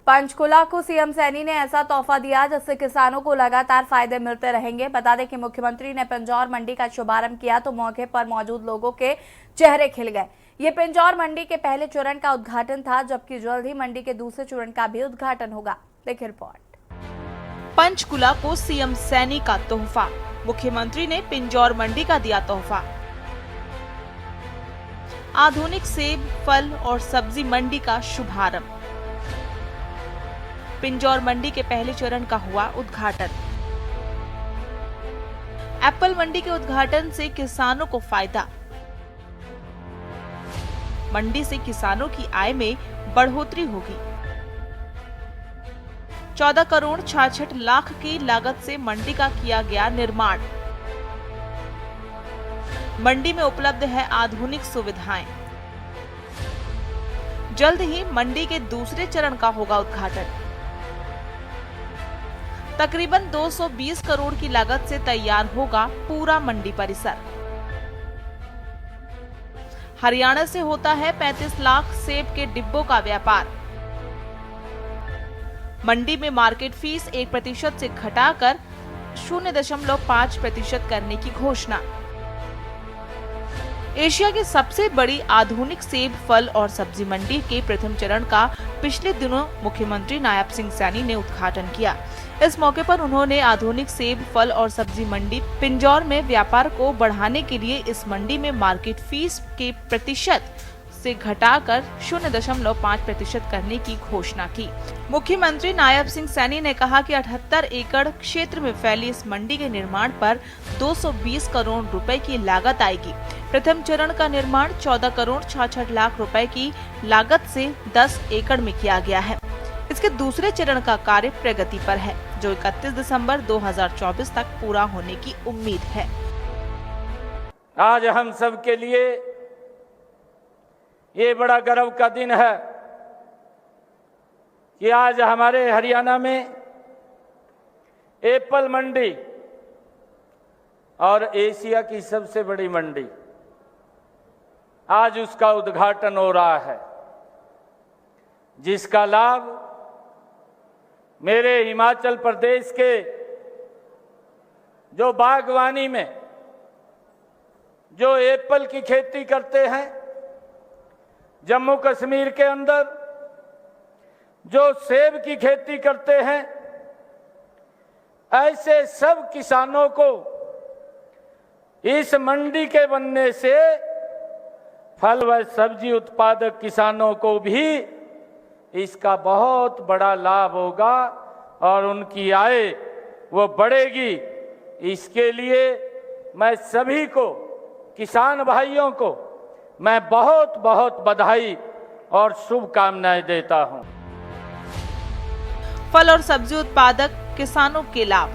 पंचकुला को सीएम सैनी ने ऐसा तोहफा दिया जिससे किसानों को लगातार फायदे मिलते रहेंगे। बता दें कि मुख्यमंत्री ने पिंजौर मंडी का शुभारंभ किया तो मौके पर मौजूद लोगों के चेहरे खिल गए। ये पिंजौर मंडी के पहले चरण का उद्घाटन था, जबकि जल्द ही मंडी के दूसरे चरण का भी उद्घाटन होगा। देखिए रिपोर्ट। पंचकुला को सीएम सैनी का तोहफा, मुख्यमंत्री ने पिंजौर मंडी का दिया तोहफा। आधुनिक सेब, फल और सब्जी मंडी का शुभारंभ। पिंजौर मंडी के पहले चरण का हुआ उद्घाटन। एप्पल मंडी के उद्घाटन से किसानों को फायदा। मंडी से किसानों की आय में बढ़ोतरी होगी। 14 करोड़ 66 लाख की लागत से मंडी का किया गया निर्माण। मंडी में उपलब्ध है आधुनिक सुविधाएं। जल्द ही मंडी के दूसरे चरण का होगा उद्घाटन। तकरीबन 220 करोड़ की लागत से तैयार होगा पूरा मंडी परिसर। हरियाणा से होता है 35 लाख सेब के डिब्बों का व्यापार। मंडी में मार्केट फीस 1% से घटाकर 0.5% करने की घोषणा। एशिया की सबसे बड़ी आधुनिक सेब, फल और सब्जी मंडी के प्रथम चरण का पिछले दिनों मुख्यमंत्री नायब सिंह सैनी ने उद्घाटन किया। इस मौके पर उन्होंने आधुनिक सेब, फल और सब्जी मंडी पिंजौर में व्यापार को बढ़ाने के लिए इस मंडी में मार्केट फीस के प्रतिशत से घटाकर 0.5% करने की घोषणा की। मुख्यमंत्री नायब सिंह सैनी ने कहा कि 78 एकड़ क्षेत्र में फैली इस मंडी के निर्माण पर 220 करोड़ रुपए की लागत आएगी। प्रथम चरण का निर्माण 14 करोड़ 66 लाख रुपए की लागत से 10 एकड़ में किया गया है। इसके दूसरे चरण का कार्य प्रगति पर है, जो 31 दिसंबर 2024 तक पूरा होने की उम्मीद है। आज हम सब के लिए ये बड़ा गर्व का दिन है कि आज हमारे हरियाणा में एप्पल मंडी और एशिया की सबसे बड़ी मंडी, आज उसका उद्घाटन हो रहा है, जिसका लाभ मेरे हिमाचल प्रदेश के जो बागवानी में जो एप्पल की खेती करते हैं, जम्मू कश्मीर के अंदर जो सेब की खेती करते हैं, ऐसे सब किसानों को इस मंडी के बनने से फल व सब्जी उत्पादक किसानों को भी इसका बहुत बड़ा लाभ होगा और उनकी आय वो बढ़ेगी। इसके लिए मैं सभी को, किसान भाइयों को मैं बहुत बहुत बधाई और शुभकामनाएं देता हूं। फल और सब्जी उत्पादक किसानों के लाभ।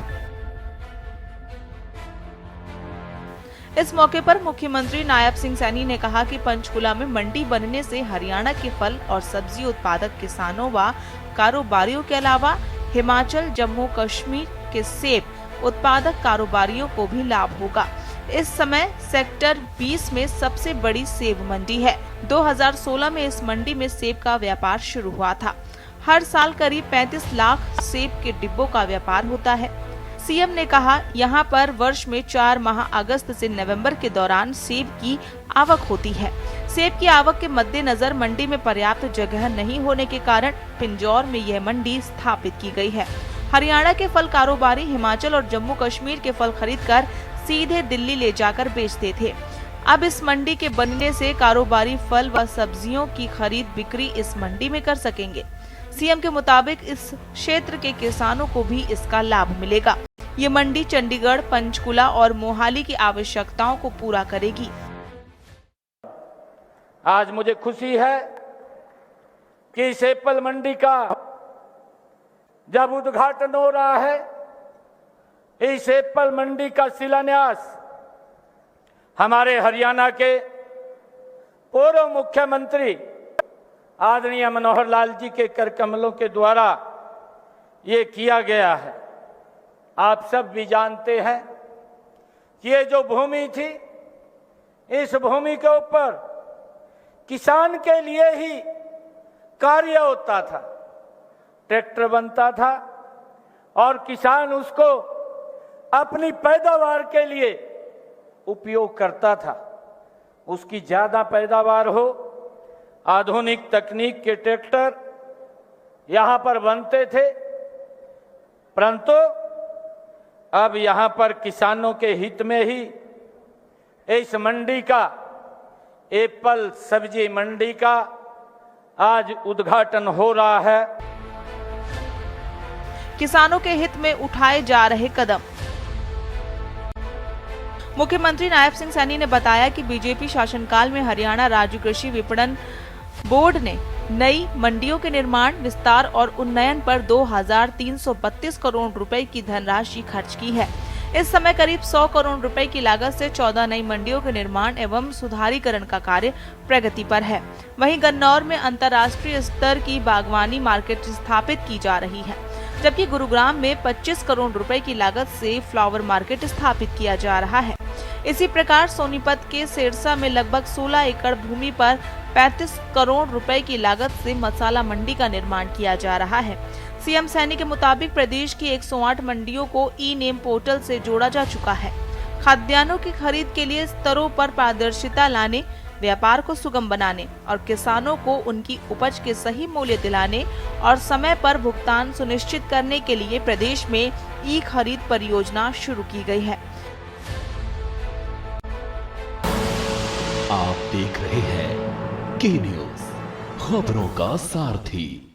इस मौके पर मुख्यमंत्री नायब सिंह सैनी ने कहा कि पंचकुला में मंडी बनने से हरियाणा के फल और सब्जी उत्पादक किसानों व कारोबारियों के अलावा हिमाचल, जम्मू कश्मीर के सेब उत्पादक कारोबारियों को भी लाभ होगा। इस समय सेक्टर 20 में सबसे बड़ी सेब मंडी है। 2016 में इस मंडी में सेब का व्यापार शुरू हुआ था। हर साल करीब 35 लाख सेब के डिब्बों का व्यापार होता है। सीएम ने कहा, यहाँ पर वर्ष में 4 माह अगस्त से नवंबर के दौरान सेब की आवक होती है। सेब की आवक के मद्देनजर मंडी में पर्याप्त जगह नहीं होने के कारण पिंजौर में यह मंडी स्थापित की गई है। हरियाणा के फल कारोबारी हिमाचल और जम्मू कश्मीर के फल खरीदकर सीधे दिल्ली ले जाकर बेचते थे। अब इस मंडी के बनने से कारोबारी फल व सब्जियों की खरीद बिक्री इस मंडी में कर सकेंगे। सीएम के मुताबिक इस क्षेत्र के किसानों को भी इसका लाभ मिलेगा। ये मंडी चंडीगढ़, पंचकुला और मोहाली की आवश्यकताओं को पूरा करेगी। आज मुझे खुशी है कि इस एप्पल मंडी का जब उद्घाटन हो रहा है, इस एप्पल मंडी का शिलान्यास हमारे हरियाणा के पूर्व मुख्यमंत्री आदरणीय मनोहर लाल जी के कर कमलों के द्वारा ये किया गया है। आप सब भी जानते हैं कि ये जो भूमि थी, इस भूमि के ऊपर किसान के लिए ही कार्य होता था। ट्रैक्टर बनता था और किसान उसको अपनी पैदावार के लिए उपयोग करता था। उसकी ज्यादा पैदावार हो, आधुनिक तकनीक के ट्रैक्टर यहां पर बनते थे, परंतु अब यहां पर किसानों के हित में ही इस मंडी का, एप्पल सब्जी मंडी का आज उद्घाटन हो रहा है। किसानों के हित में उठाए जा रहे कदम। मुख्यमंत्री नायब सिंह सैनी ने बताया कि बीजेपी शासनकाल में हरियाणा राज्य कृषि विपणन बोर्ड ने नई मंडियों के निर्माण, विस्तार और उन्नयन पर 2332 करोड़ रुपए की धनराशि खर्च की है। इस समय करीब 100 करोड़ रुपए की लागत से 14 नई मंडियों के निर्माण एवं सुधारीकरण का कार्य प्रगति पर है। वहीं गन्नौर में अंतर्राष्ट्रीय स्तर की बागवानी मार्केट स्थापित की जा रही है, जबकि गुरुग्राम में 25 करोड़ रुपए की लागत से फ्लावर मार्केट स्थापित किया जा रहा है। इसी प्रकार सोनीपत के सिरसा में लगभग 16 एकड़ भूमि पर 35 करोड़ रुपए की लागत से मसाला मंडी का निर्माण किया जा रहा है। सीएम सैनी के मुताबिक प्रदेश की 108 मंडियों को ई नेम पोर्टल से जोड़ा जा चुका है। खाद्यान्नों की खरीद के लिए स्तरों पर पारदर्शिता लाने, व्यापार को सुगम बनाने और किसानों को उनकी उपज के सही मूल्य दिलाने और समय पर भुगतान सुनिश्चित करने के लिए प्रदेश में ई खरीद परियोजना शुरू की गई है। आप देख रहे हैं के न्यूज़, खबरों का सारथी।